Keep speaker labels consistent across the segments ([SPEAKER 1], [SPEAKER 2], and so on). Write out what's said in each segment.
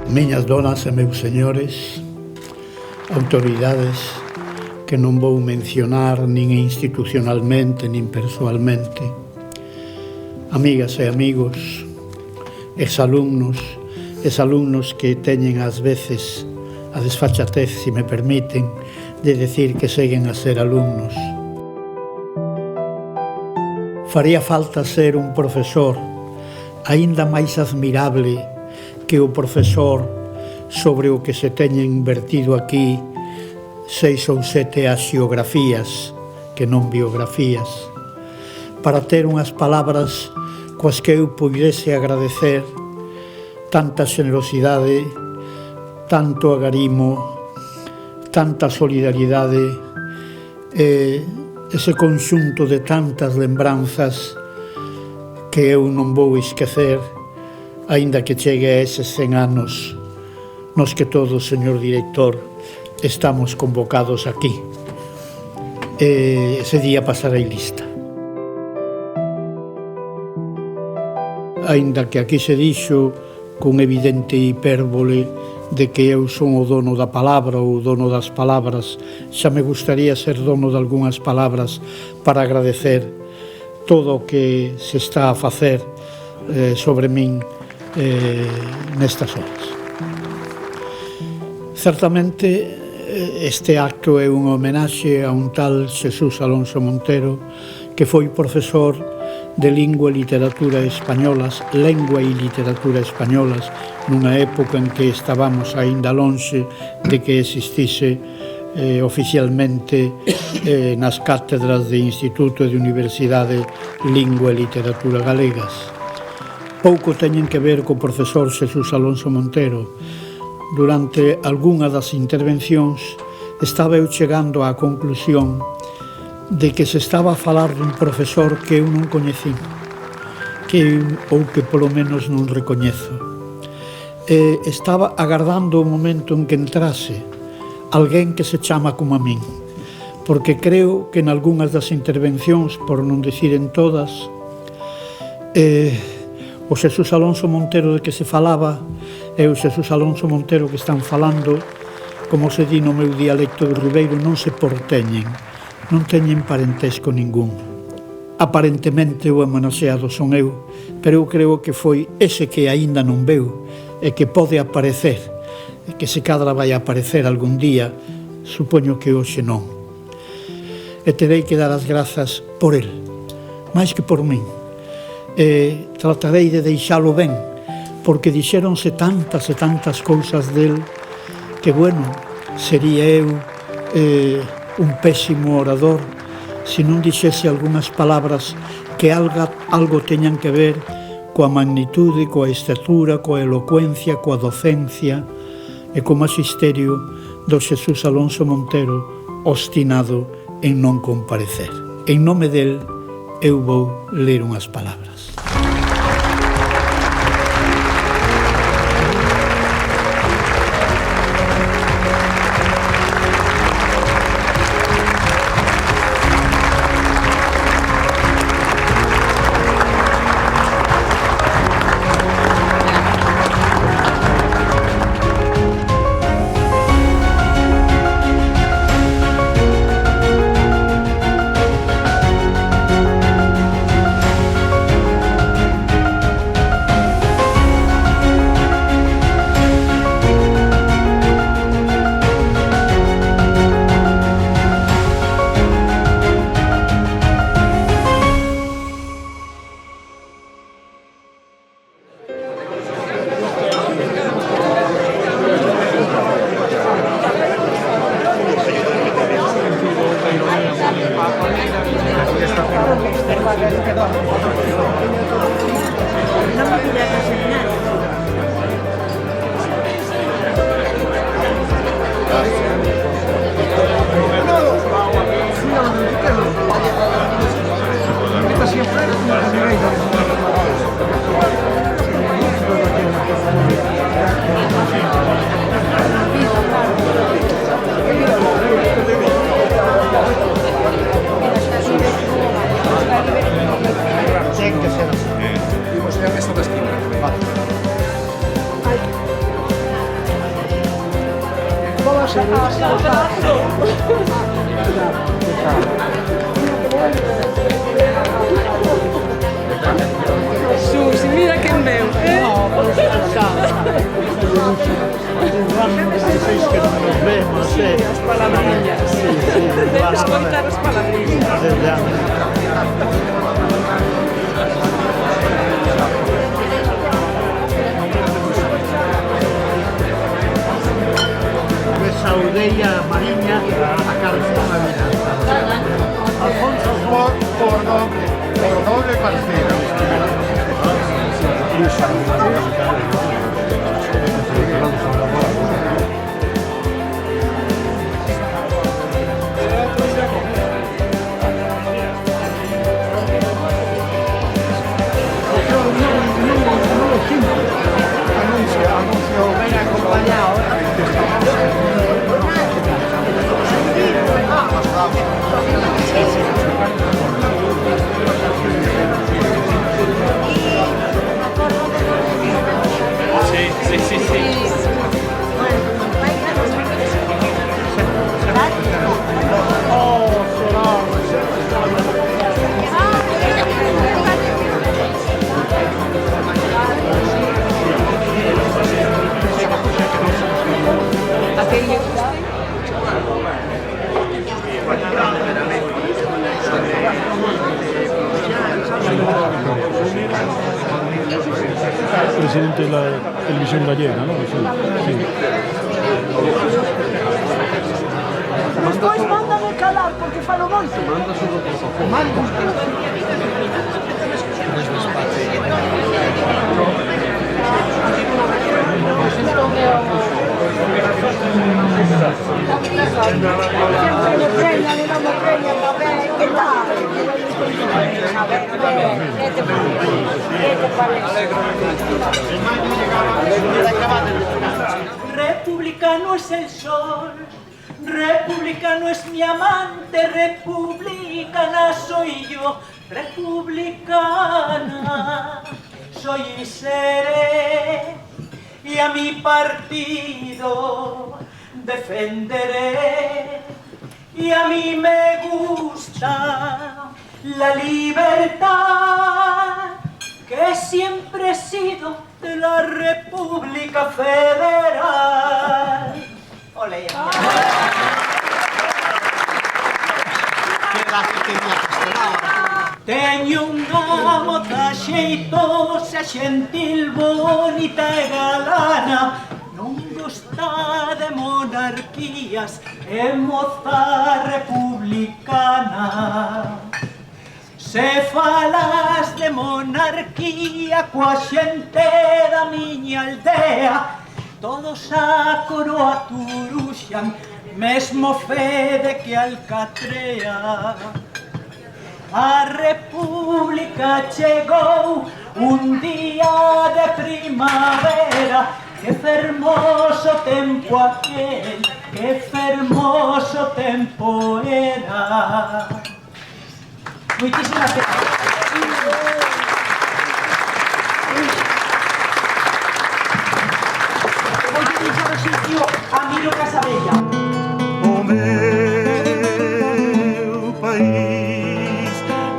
[SPEAKER 1] Miñas donas e meus señores, autoridades que non vou mencionar nin institucionalmente nin persoalmente, amigas e amigos, exalumnos que teñen ás veces a desfachatez, se me permiten, de decir que seguen a ser alumnos. Faría falta ser un profesor aínda máis admirable que o profesor sobre o que se teñen vertido aquí 6 ou 7 axiografías, que non biografías, para ter unhas palabras coas que eu puidese agradecer tanta xenerosidade, tanto agarimo, tanta solidaridade e ese conxunto de tantas lembranzas que eu non vou esquecer, aínda que chegue a eses 100 anos nos que todos, señor director, estamos convocados aquí. Ese día pasarei lista. Aínda que aquí se dixo con evidente hipérbole de que eu son o dono da palabra ou o dono das palabras, xa me gustaría ser dono de algunhas palabras para agradecer todo o que se está a facer sobre min nestas horas. Certamente este acto é unha homenaxe a un tal Xesús Alonso Montero, que foi profesor de lingua e literatura españolas, nunha época en que estábamos aínda lonxe de que existise oficialmente nas cátedras de Instituto e de Universidade Lingua e Literatura Galegas. Pouco teñen que ver co profesor Xesús Alonso Montero. Durante algunha das intervencións estaba eu chegando á conclusión de que se estaba a falar dun profesor que eu non coñecín, ou que polo menos non recoñezo. Estaba agardando o momento en que entrase alguén que se chama como a min, porque creo que en algunhas das intervencións, por non dicir en todas, o Xesús Alonso Montero de que se falaba e o Xesús Alonso Montero que están falando, como se di no meu dialecto de Ribeiro, non se porteñen, non teñen parentesco ningún. Aparentemente o homenaxeado son eu, pero eu creo que foi ese que aínda non veu e que pode aparecer, e que se cadra vai aparecer algún día, supoño que hoxe non. E terei que dar as grazas por el, máis que por min. Tratarei de deixalo ben, porque dixéronse tantas e tantas cousas del que, bueno, sería eu un pésimo orador se non dixese algunhas palabras que algo teñan que ver coa magnitude, coa estatura, coa elocuencia, coa docencia e co magisterio do Xesús Alonso Montero, obstinado en non comparecer. En nome del, eu vou ler unhas palabras.
[SPEAKER 2] Susi, mira quen veu.
[SPEAKER 1] No, pois xa. Que non nos vemos,
[SPEAKER 2] As palabrillas. Debes contar as palabrillas.
[SPEAKER 1] Desde antes. Saudeia Mariña a Carlson Avinanza.
[SPEAKER 3] Alfonso por doble parcela. Anuncio ben acompañado.
[SPEAKER 2] Sí.
[SPEAKER 4] Presidente de la televisión gallega, ¿no? Sí.
[SPEAKER 5] Despois mándame calar porque falo moito. Sempre me preñan e non me preñan tamén. Que tal? A ver, que te parece?
[SPEAKER 6] Republicano es el sol, republicano es mi amante, republicana soy yo, republicana soy y seré, y a mi partido defenderé, y a mí me gusta la libertad, que siempre he sido de la República Federal. Ole. Teño unha moza xeitosa, xentil, bonita e galana, non gosta de monarquías, é moza republicana. Se falas de monarquía coa xente da miña aldea, todos a coroa turuxan, mesmo Fede que Alcatrea. A república chegou un día de primavera, que fermoso tempo aquel, que fermoso tempo era. Muchísimas gracias. Voy a deixar o sitio a Miro Casabella.
[SPEAKER 7] O meu país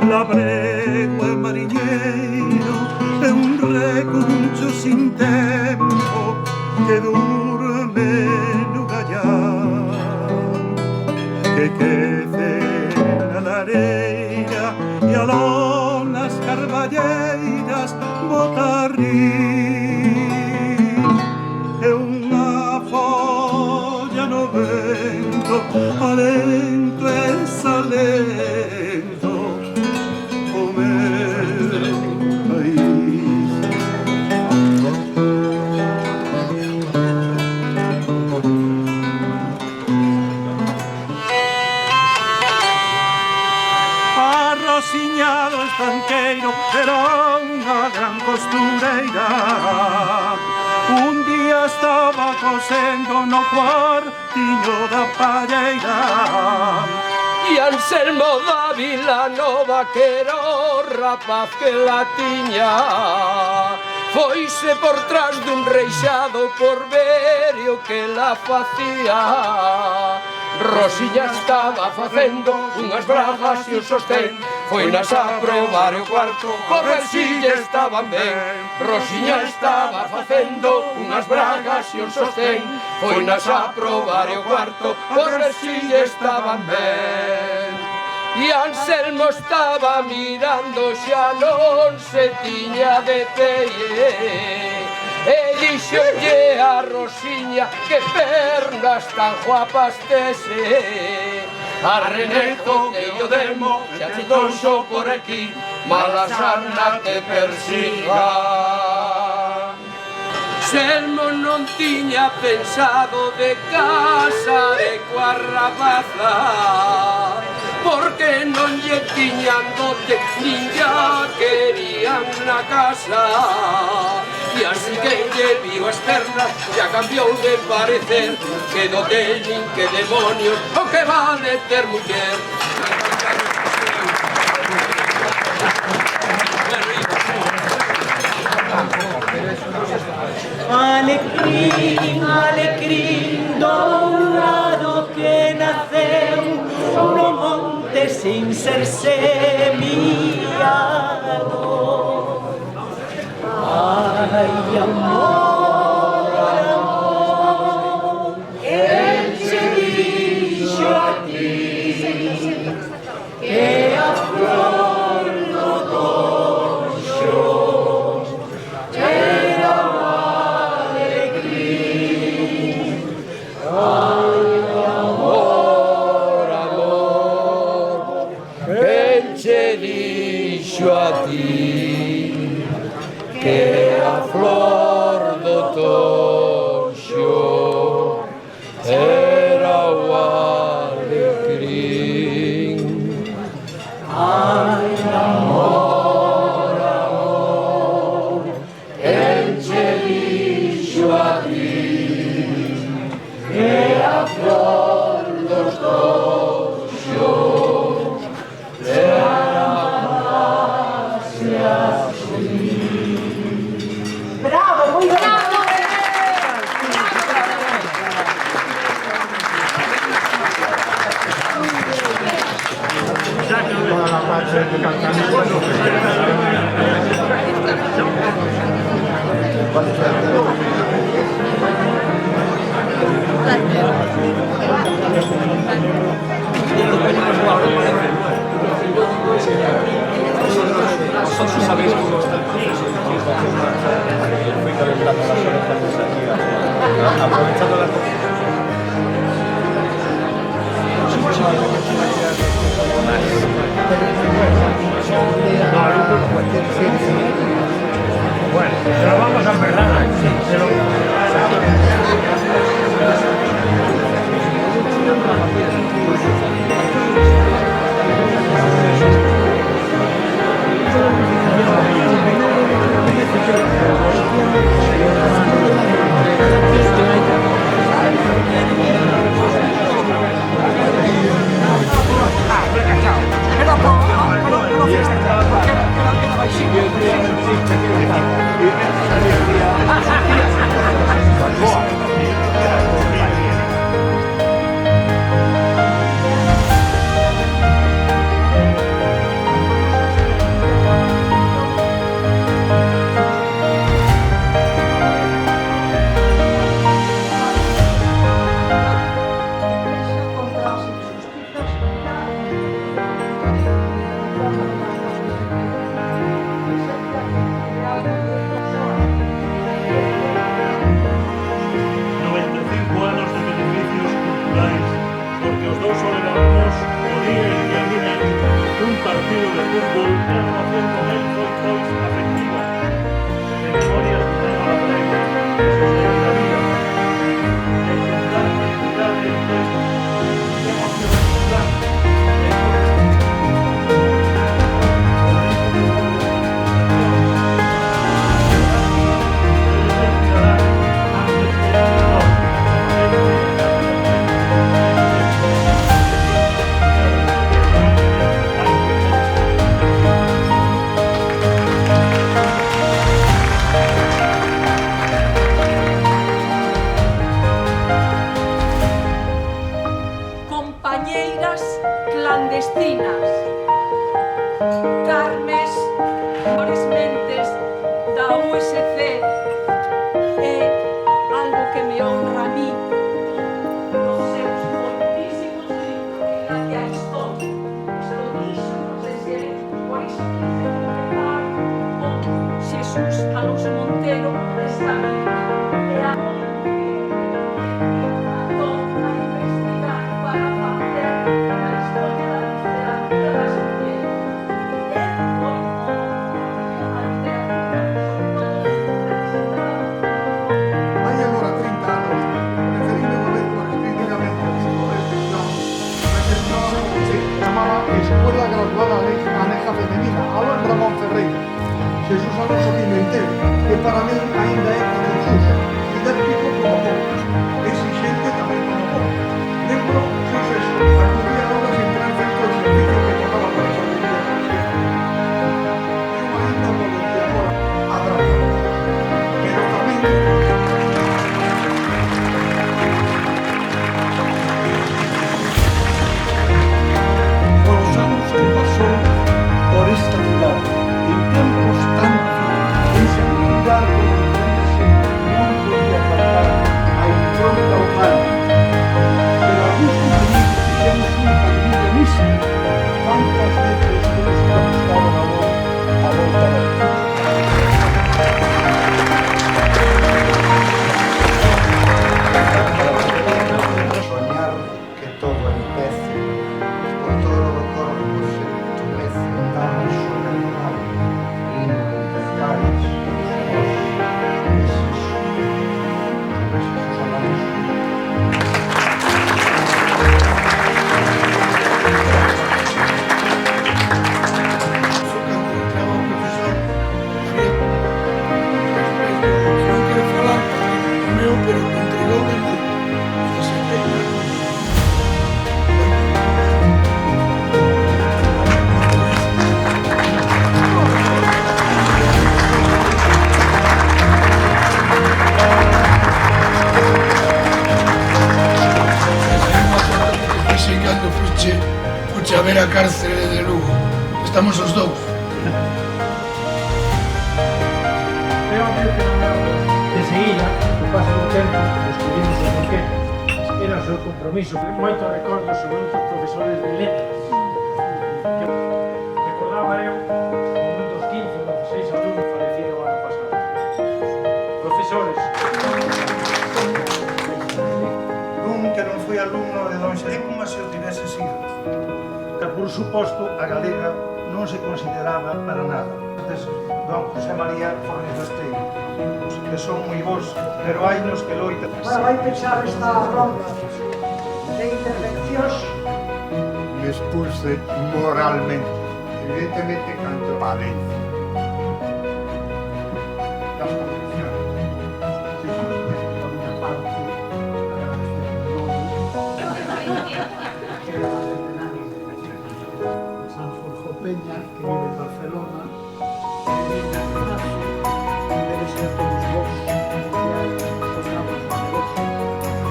[SPEAKER 7] labrego e mariñeiro é un recuncho sin tempo que durme no gallán, que quece na lareira e aló nas carballeiras bota a rir. É unha folla no vento, alento e salento, o meu país. Arrosiñado estanqueiro era unha gran costureira. Un día estaba cosendo no cuartiño da palleira,
[SPEAKER 2] E Anselmo da Vila Nova, que era o rapaz que la tiña,
[SPEAKER 8] foise por trás dun reixado por ver o que la facía. Rosiña estaba facendo unhas bragas e un sostén, foinas a probar o cuarto por ver si lle estaban ben. Rosiña estaba facendo unhas bragas e un sostén, foinas a probar o cuarto por ver si lle estaban ben. E Anselmo estaba mirando, xa non se tiña de pé, e dixolle a Rosiña que pernas tan guapas tese. A Reneto que yo demo, xa te donxo por aquí, mala sarna te persiga. Anselmo non tiña pensado de casare coa rapaza, porque non lle tiñan dote, nin ya querían na casa. E así que lle viu as pernas, ya cambiou de parecer, que dote nin que demonios, o que vale ter muller.
[SPEAKER 6] Alecrín, alecrín dourado que naceu no monte sin ser semillado. Ai, amor, amor, el che dixo a ti que a flor do toxo era o alecrín. Ai,
[SPEAKER 8] amor, amor, quen che dixo a ti que a flor do toxo era o alecrín.
[SPEAKER 6] ai, amor, amor, quen che dixo a ti que a flor dos toxos chamase así. Bravo, moi bravo!
[SPEAKER 3] Toda la parte de Cataluña,
[SPEAKER 4] Vosotros sabéis cómo está el proceso de fui calentando las orejas aquí, aprovechando las
[SPEAKER 3] bueno, se lo vamos a perdonar.
[SPEAKER 9] Alonso Pimentel, que para mí ainda é como xusto, didáctico como pouco, exigente tamén como pouco. Lembro, suceso, algún día ahora sin tener feito o servicio que tocaba para a sabiduría de la eu ainda voluntaria agora a Braga, pero tamén os anos que pasou por esta cidade, en tempos tan difíciles, en seguridade como defensa, non podía faltar a impronta humana. Pero a gusto de mí fixemos un cambio de misa, tantas veces que nos iba a buscar o valor a volta da vida. Soñar que todo empece, con todo o corpo se entumece, tan solemnal, intemperais, fuche a ver a cárcere de Lugo. Estamos os dous.
[SPEAKER 3] Deseguida, no paso do tempo, descubrimos o porqué. Era o seu compromiso. Moito recordo sobre outros profesores de letras. Recordaba eu un dos 15 ou 16 alumnos falecido o ano pasado. Profesores.
[SPEAKER 9] Un que non foi alumno de don Xerén como se o tivese sido. Por suposto, a galega non se consideraba para nada. Entonces, don José María Fornes Esteiro, que son moi bons, pero hai nos que loitan.
[SPEAKER 5] Ahora vai pechar esta ronda de intervencións.
[SPEAKER 3] Me expulse moralmente, evidentemente canto Valencia. Las condiciones.
[SPEAKER 1] Sanjurjo Peña, que vive en Barcelona, que vive en Ignacio, debe ser todos vos, que soñamos numerosos,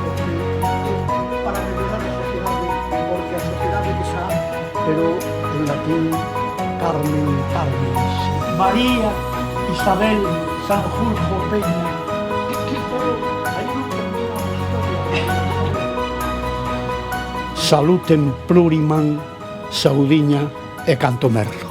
[SPEAKER 1] porque para mellorar a sociedade, porque a sociedade que xa, pero en latín, Carmen Carmens. María Isabel Sanjurjo Peña, pero aí non termina a historia. Salutem pluriman, saudiña e canto merlo.